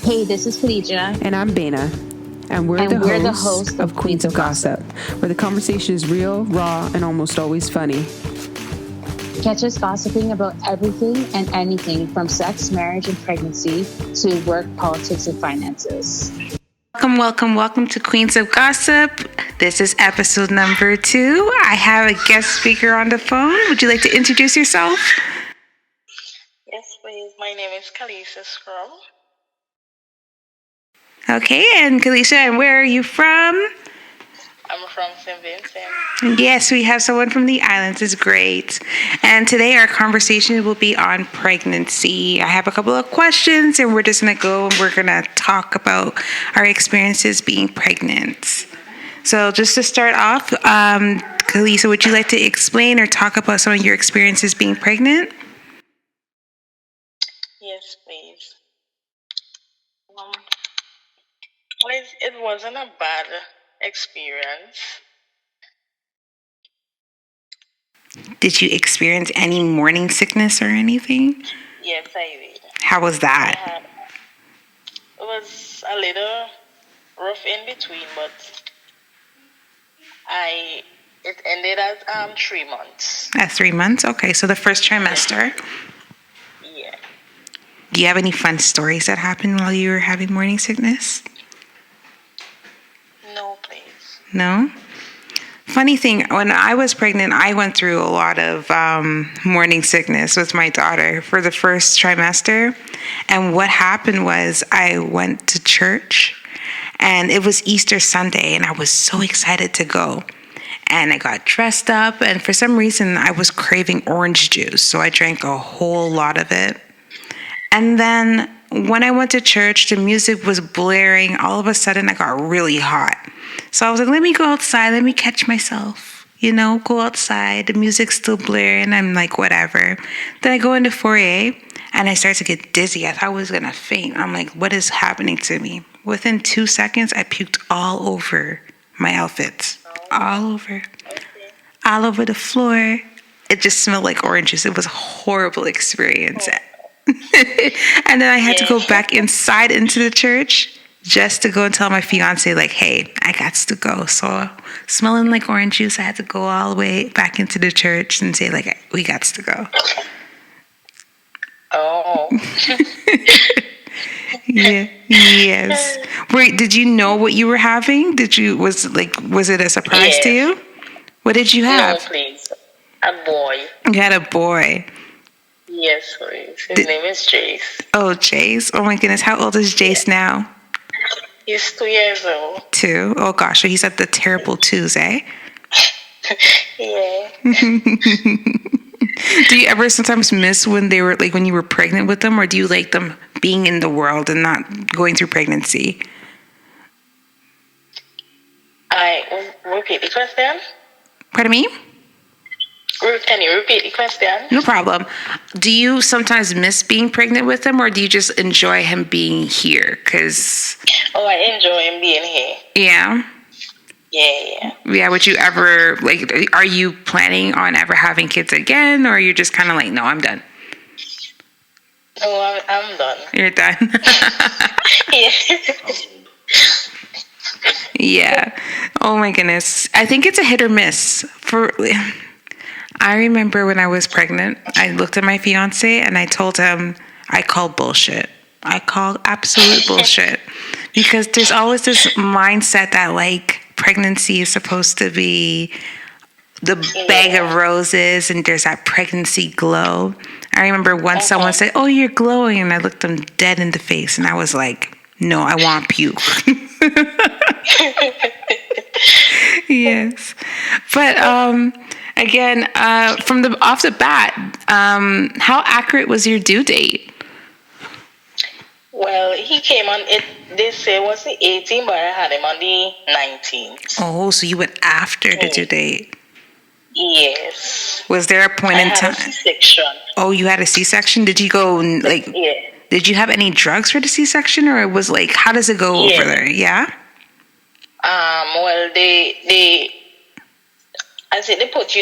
Hey, this is Khadijah. And I'm Binah. And we're the hosts of Queens of Gossip, where the conversation is real, raw, and almost always funny. Catch us gossiping about everything and anything from sex, marriage, and pregnancy to work, politics, and finances. Welcome to Queens of Gossip. This is episode number 2. I have a guest speaker on the phone. Would you like to introduce yourself? Yes, please. My name is Calisia Scrubb. Okay, and Calisia, and where are you from? I'm from St. Vincent. Yes, we have someone from the islands. It's great. And today our conversation will be on pregnancy. I have a couple of questions, and we're just going to go and we're going to talk about our experiences being pregnant. So just to start off, Calisia, would you like to explain or talk about some of your experiences being pregnant? Yes, please. It wasn't a bad experience. Did you experience any morning sickness or anything? Yes, I did. How was that? It was a little rough in between, but it ended at 3 months. At 3 months? Okay, so the first trimester. Yeah. Do you have any fun stories that happened while you were having morning sickness? No, please. No? Funny thing, when I was pregnant, I went through a lot of morning sickness with my daughter for the first trimester. And what happened was I went to church, and it was Easter Sunday, and I was so excited to go. And I got dressed up, and for some reason, I was craving orange juice, so I drank a whole lot of it. And then when I went to church, the music was blaring. All of a sudden, I got really hot. So I was like, let me go outside. Let me catch myself. Go outside. The music's still blaring. I'm like, whatever. Then I go into foyer, and I start to get dizzy. I thought I was going to faint. I'm like, what is happening to me? Within 2 seconds, I puked all over my outfits. All over. All over the floor. It just smelled like oranges. It was a horrible experience. And then I had to go back inside into the church just to go and tell my fiance, like, hey, I got to go. So smelling like orange juice, I had to go all the way back into the church and say, like, we got to go. Oh. Yeah. Yes. Wait, did you know what you were having? Was it a surprise to you? What did you have? No, please. A boy. You had a boy. Yes, please. His name is Jace. Oh, Jace. Oh, my goodness. How old is Jace now? He's 2 years old. 2? Oh, gosh. So he's at the terrible 2s, eh? Yeah. Do you ever sometimes miss when you were pregnant with them, or do you like them being in the world and not going through pregnancy? I repeat the question. Pardon me? Can you repeat the question? No problem. Do you sometimes miss being pregnant with him, or do you just enjoy him being here? Oh, I enjoy him being here. Yeah? Yeah. Yeah, would you ever, are you planning on ever having kids again, or you're just kind of like, no, I'm done? No, I'm done. You're done? Yeah. Yeah. Oh, my goodness. I think it's a hit or miss. I remember when I was pregnant, I looked at my fiance and I told him I call bullshit. I call absolute bullshit. Because there's always this mindset that pregnancy is supposed to be the bag of roses and there's that pregnancy glow. I remember once someone said, oh, you're glowing. And I looked them dead in the face and I was like, no, I want puke. Yes. But, again, off the bat, how accurate was your due date? Well, he came on it. They say it was the 18th, but I had him on the 19th. Oh, so you went after the due date? Yes. Was there a point in time? I had a C-section. Oh, you had a C-section? Did you go Yeah. Did you have any drugs for the C-section, or it was how does it go over there? Yeah. Well, I said they put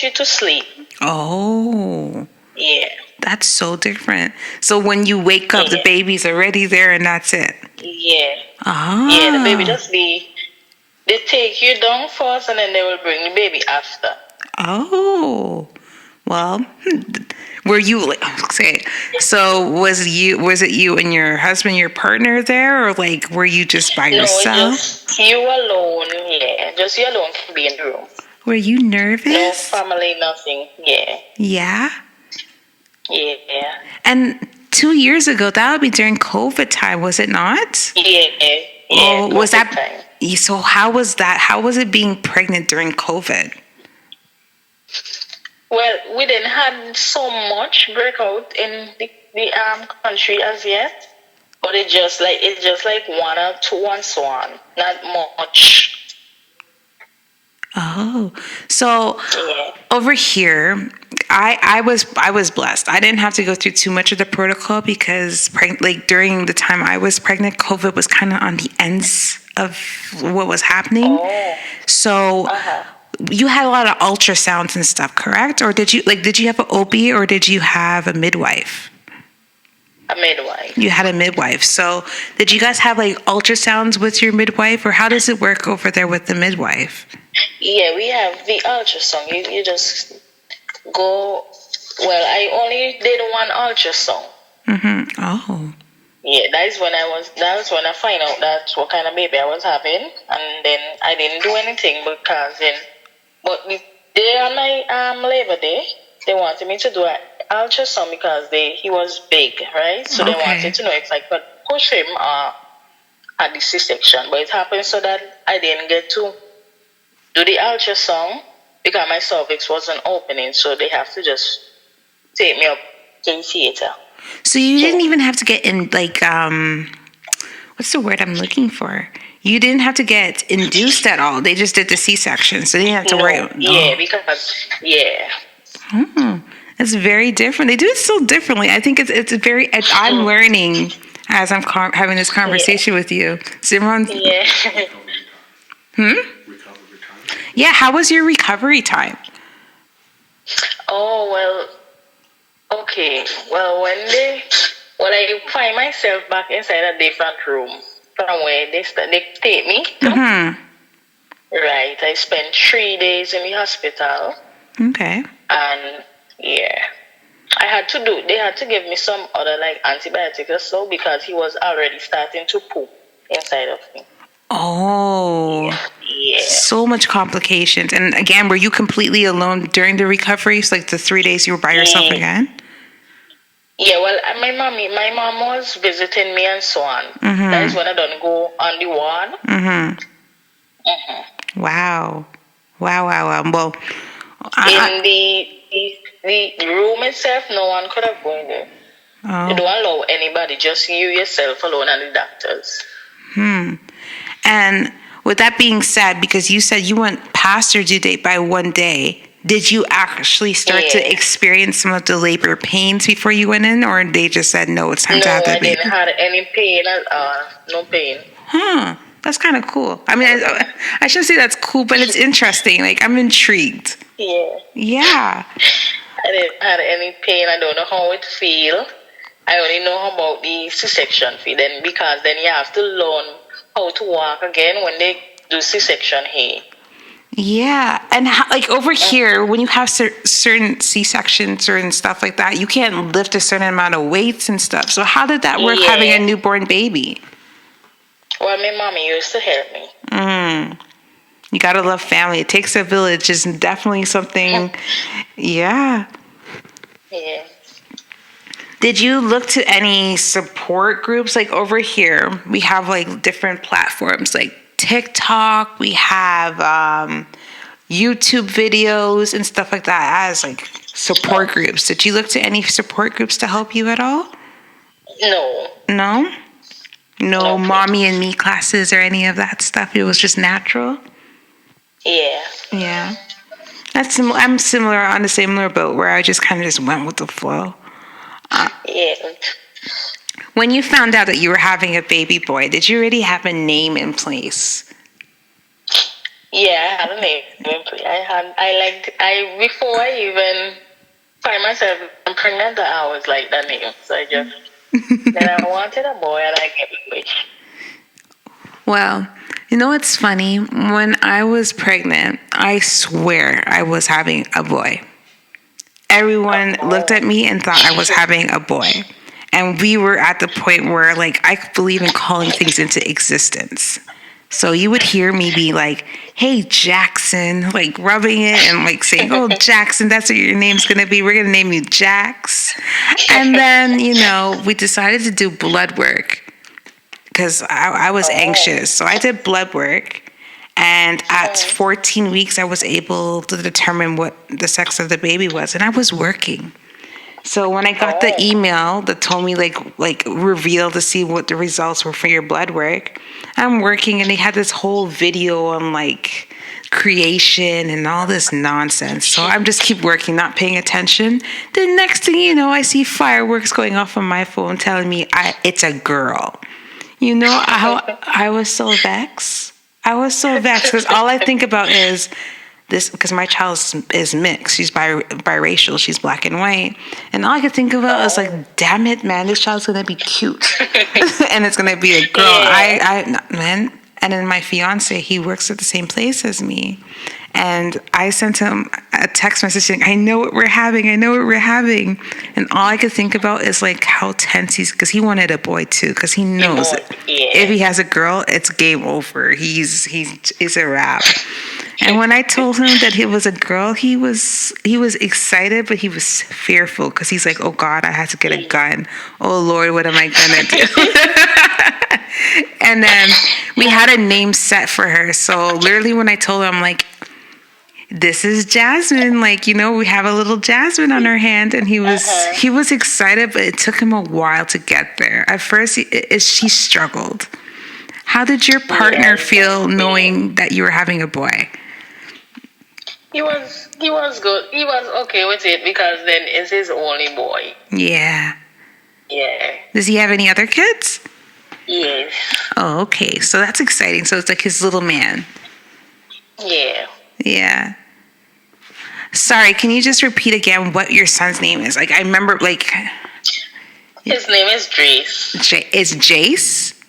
you to sleep. Oh. Yeah. That's so different. So when you wake up, the baby's already there and that's it. Yeah. Ah. Yeah, the baby just they take you down first and then they will bring the baby after. Oh. Well, were you say? So was it you and your husband, your partner there, or like were you just by yourself? No, just you alone. Yeah, just you alone can be in the room. Were you nervous? No family, nothing. Yeah. Yeah. Yeah. And 2 years ago, that would be during COVID time, was it not? Yeah. Oh, was that? Time. So how was that? How was it being pregnant during COVID? Well, we didn't have so much breakout in the country as yet, but it's just like 1 or 2 and so on, not much. Oh, so over here, I was blessed. I didn't have to go through too much of the protocol because like during the time I was pregnant, COVID was kind of on the ends of what was happening. Oh. So you had a lot of ultrasounds and stuff, correct? Or did you have an OB or did you have a midwife? A midwife. You had a midwife. So did you guys have like ultrasounds with your midwife, or how does it work over there with the midwife? Yeah, we have the ultrasound. You just go. Well, I only did 1 ultrasound. Mm-hmm. Oh. Yeah, that's when I find out that what kind of baby I was having, and then I didn't do anything but the day on my labor day, they wanted me to do an ultrasound because he was big, right? So they wanted to know if I could push him at the C-section, but it happened so that I didn't get to do the ultrasound because my cervix wasn't opening, so they have to just take me up to the theater. So you didn't even have to get in, like, what's the word I'm looking for? You didn't have to get induced at all. They just did the C-section, so you didn't have to worry. Yeah, because, yeah. It's very different. They do it so differently. I think it's very, I'm learning as I'm having this conversation with you. Simran? Yeah. Recovery time? Yeah, how was your recovery time? Oh, well, okay. Well, when I find myself back inside a different room from where they take me, Mm-hmm. right, I spent 3 days in the hospital. Okay. And, yeah, they had to give me some other, like, antibiotics or so because he was already starting to poop inside of me. Oh. Yeah. So much complications. And again, were you completely alone during the recovery? So like the 3 days you were by yourself again? Yeah, well, my mom was visiting me and so on. Mm-hmm. That is when I don't go on the ward. Mm-hmm. Mm-hmm. Wow. Well, in the room itself, no one could have gone there. Oh. They don't allow anybody, just you yourself alone and the doctors. And with that being said, because you said you went past your due date by 1 day, did you actually start to experience some of the labor pains before you went in, or they just said, no, it's time to have that baby? No, I didn't have any pain at all. No pain. That's kind of cool. I mean, I shouldn't say that's cool, but it's interesting. Like, I'm intrigued. Yeah. I didn't have any pain. I don't know how it feels. I only know about the C-section fee. Because then you have to learn how to walk again when they do C-section here. Yeah. And how, like over here, when you have certain C-sections or stuff like that, you can't lift a certain amount of weights and stuff. So how did that work having a newborn baby? Well, my mommy used to help me. You gotta love family. It takes a village is definitely something. Yeah. Did you look to any support groups? Like over here, we have like different platforms like TikTok. We have YouTube videos and stuff like that as like support groups. Did you look to any support groups to help you at all? No. No mommy and me classes or any of that stuff. It was just natural. Yeah. I'm similar on a similar boat where I just kind of just went with the flow. When you found out that you were having a baby boy, did you already have a name in place? Yeah, I had a name in place. Before I even find myself I'm pregnant, I always like that name. So I just then I wanted a boy and I get a boy. Well, you know what's funny? When I was pregnant, I swear I was having a boy. Everyone looked at me and thought I was having a boy. And we were at the point where, like, I believe in calling things into existence. So you would hear me be like, hey, Jackson, like rubbing it and like saying, oh, Jackson, that's what your name's going to be. We're going to name you Jax. And then, you know, we decided to do blood work because I was anxious. So I did blood work. And at 14 weeks, I was able to determine what the sex of the baby was. And I was working. So when I got the email that told me like reveal to see what the results were for your blood work, I'm working and they had this whole video on like creation and all this nonsense. So I'm just keep working, not paying attention. The next thing you know, I see fireworks going off on my phone telling me it's a girl. You know how I was so vexed? I was so vexed because all I think about is this, because my child is mixed. She's biracial. She's black and white. And all I could think about is like, damn it, man, this child's going to be cute. And it's going to be a girl. Man. And then my fiance, he works at the same place as me. And I sent him a text message saying, I know what we're having. And all I could think about is like how tense because he wanted a boy too, because he knows if he has a girl, it's game over. He's a wrap. And when I told him that it was a girl, he was excited, but he was fearful because he's like, oh God, I had to get a gun. Oh Lord, what am I gonna do? And then we had a name set for her. So literally when I told him, I'm like, this is Jasmine, like, you know, we have a little Jasmine on her hand. And he was excited, but it took him a while to get there. At first, she struggled. How did your partner feel knowing that you were having a boy? He was good. He was okay with it because then it's his only boy. Yeah. Yeah. Does he have any other kids? Yes. Oh, okay. So that's exciting. So it's like his little man. Yeah. Yeah. Sorry, can you just repeat again what your son's name is? Like, I remember, like... His name is Jace. Is Jace?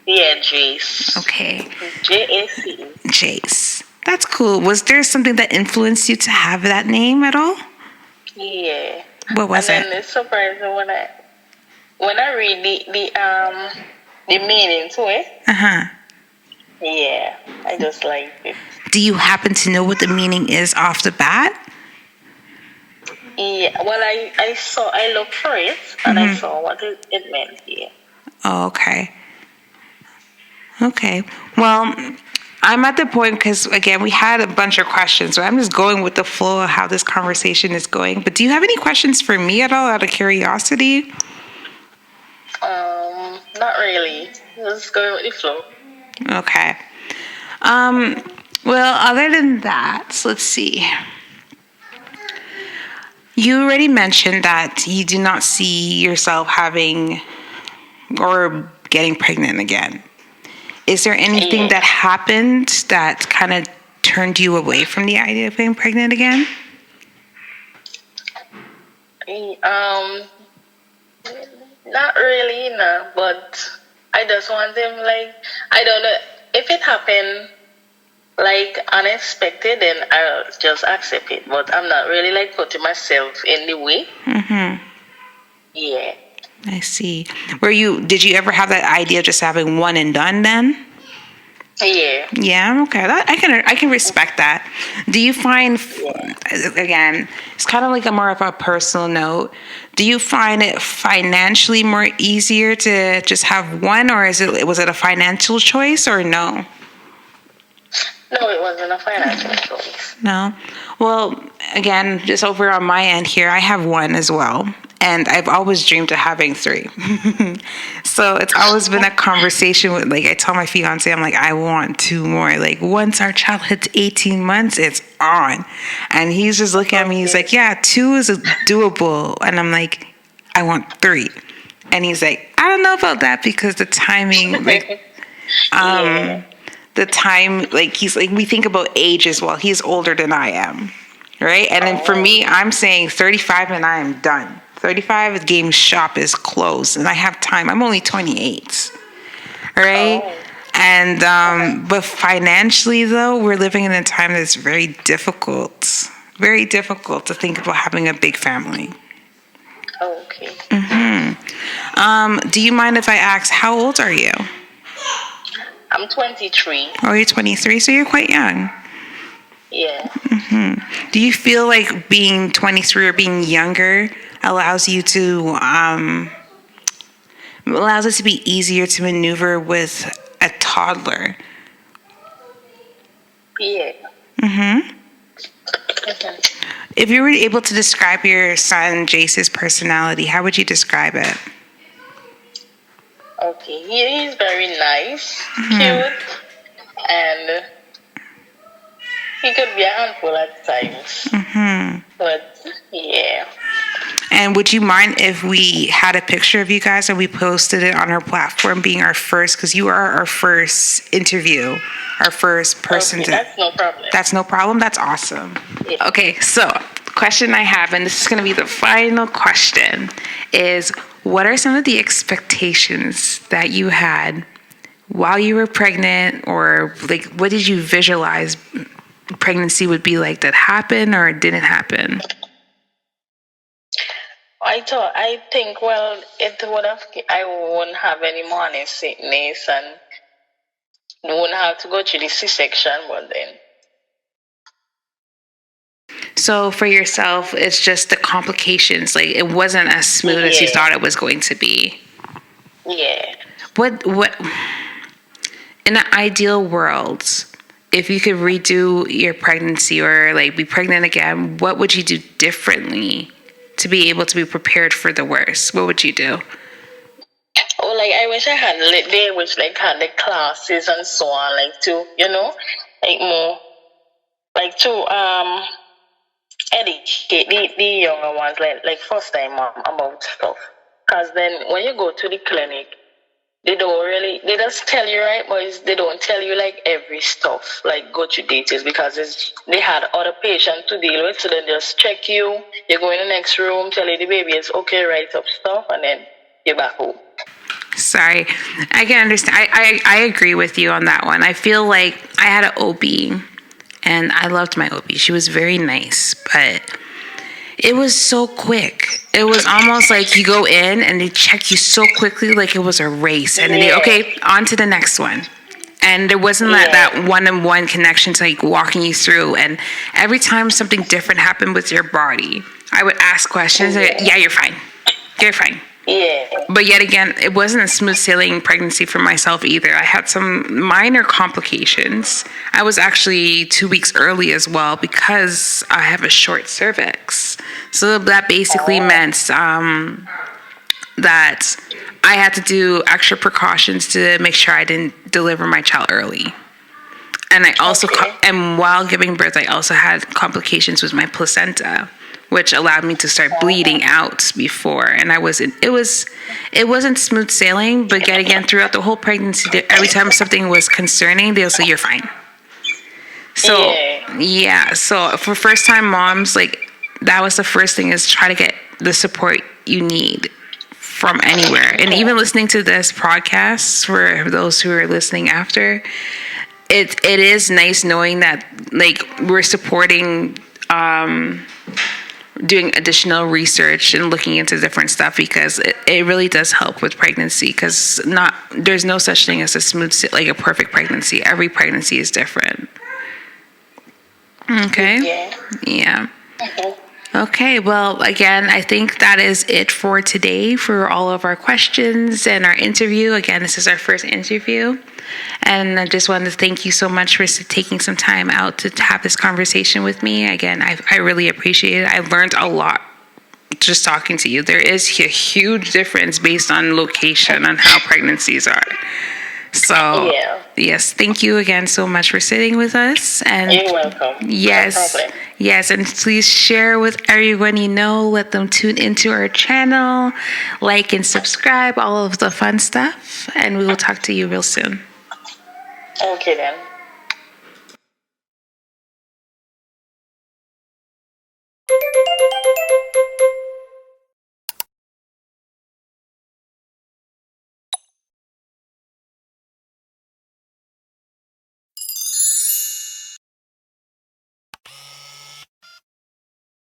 Yeah, Jace. Okay. J-A-C. Jace. That's cool. Was there something that influenced you to have that name at all? Yeah. What was it? And then it's surprising when I read the meaning to it. Uh-huh. Yeah, I just like it. Do you happen to know what the meaning is off the bat? Yeah, well, I looked for it and I saw what it meant. Yeah. Oh, okay. Okay. Well, I'm at the point because, again, we had a bunch of questions, so I'm just going with the flow of how this conversation is going. But do you have any questions for me at all, out of curiosity? Not really. Just going with the flow. Okay. Well, other than that, let's see. You already mentioned that you do not see yourself having or getting pregnant again. Is there anything that happened that kind of turned you away from the idea of getting pregnant again? Not really, no. But I just want them, like, I don't know. If it happened, like, unexpected, then I'll just accept it. But I'm not really, like, putting myself in the way. Mm-hmm. Yeah. I see. Did you ever have that idea of just having one and done then? Yeah. Yeah, okay. I can respect that. Do you find, again, it's kind of like more of a personal note. Do you find it financially more easier to just have one, or was it a financial choice, or no? No, it wasn't a financial choice. No. Well, again, just over on my end here, I have one as well. And I've always dreamed of having 3. So it's always been a conversation with, like, I tell my fiance, I'm like, I want 2 more. Like, once our child hits 18 months, it's on. And he's just looking at me. He's like, yeah, 2 is doable. And I'm like, I want 3. And he's like, I don't know about that because the timing, like, the time, like, he's like, we think about age as well. He's older than I am. right? And then for me, I'm saying 35 and I am done. 35, the game shop is closed and I have time. I'm only 28, right? And but financially though, we're living in a time that's very difficult to think about having a big family. Okay. Do you mind if I ask, how old are you? I'm 23. Oh, you're 23, so you're quite young. Yeah. Do you feel like being 23 or being younger allows it to be easier to maneuver with a toddler? Yeah. If you were able to describe your son Jace's personality, how would you describe it? Okay, he's very nice, cute, and he could be a handful at times. But yeah. And would you mind if we had a picture of you guys and we posted it on our platform, being our first, because you are our first interview, our first person Okay, that's no problem. That's no problem? That's awesome. Yeah. Okay, so question I have, and this is going to be the final question, is what are some of the expectations that you had while you were pregnant, or like what did you visualize pregnancy would be like that happened or didn't happen? I think, well, I wouldn't have any morning sickness and wouldn't have to go through the C-section, but then. So for yourself, it's just the complications. Like it wasn't as smooth as you thought it was going to be. Yeah. What in an ideal world, if you could redo your pregnancy or like be pregnant again, what would you do differently to be able to be prepared for the worst? What would you do? Oh, like I wish I had they which like had the classes and so on, like to, like more like to educate the younger ones, like first time mom about stuff. Cause then when you go to the clinic, they just tell you, right, but they don't tell you like every stuff, like go to details, because they had other patients to deal with, so they just check you go in the next room, tell you the baby is okay, write up stuff, and then you're back home. Sorry, I can understand. I agree with you on that one. I feel like I had an OB, and I loved my OB. She was very nice, but it was so quick. It was almost like you go in and they check you so quickly, like it was a race. And then okay, on to the next one. And there wasn't that one-on-one connection to like walking you through. And every time something different happened with your body, I would ask questions. Yeah, you're fine. You're fine. Yeah. But yet again, it wasn't a smooth sailing pregnancy for myself either. I had some minor complications. I was actually 2 weeks early as well because I have a short cervix. So that basically meant that I had to do extra precautions to make sure I didn't deliver my child early. And I also, and while giving birth, I also had complications with my placenta, which allowed me to start bleeding out before. And it wasn't smooth sailing, but yet again, throughout the whole pregnancy, every time something was concerning, they'll say, you're fine. So, so for first time moms, like that was the first thing, is try to get the support you need from anywhere. And even listening to this podcast, for those who are listening after, it is nice knowing that like we're supporting, doing additional research and looking into different stuff, because it really does help with pregnancy, because there's no such thing as a perfect pregnancy. Every pregnancy is different. Okay. Yeah. Okay, well, again, I think that is it for today for all of our questions and our interview. Again, this is our first interview. And I just wanted to thank you so much for taking some time out to have this conversation with me. Again, I really appreciate it. I learned a lot just talking to you. There is a huge difference based on location on how pregnancies are. So, yes, thank you again so much for sitting with us. And you're welcome. Yes, yes, and please share with everyone you know. Let them tune into our channel, like and subscribe, all of the fun stuff. And we will talk to you real soon. Okay, then.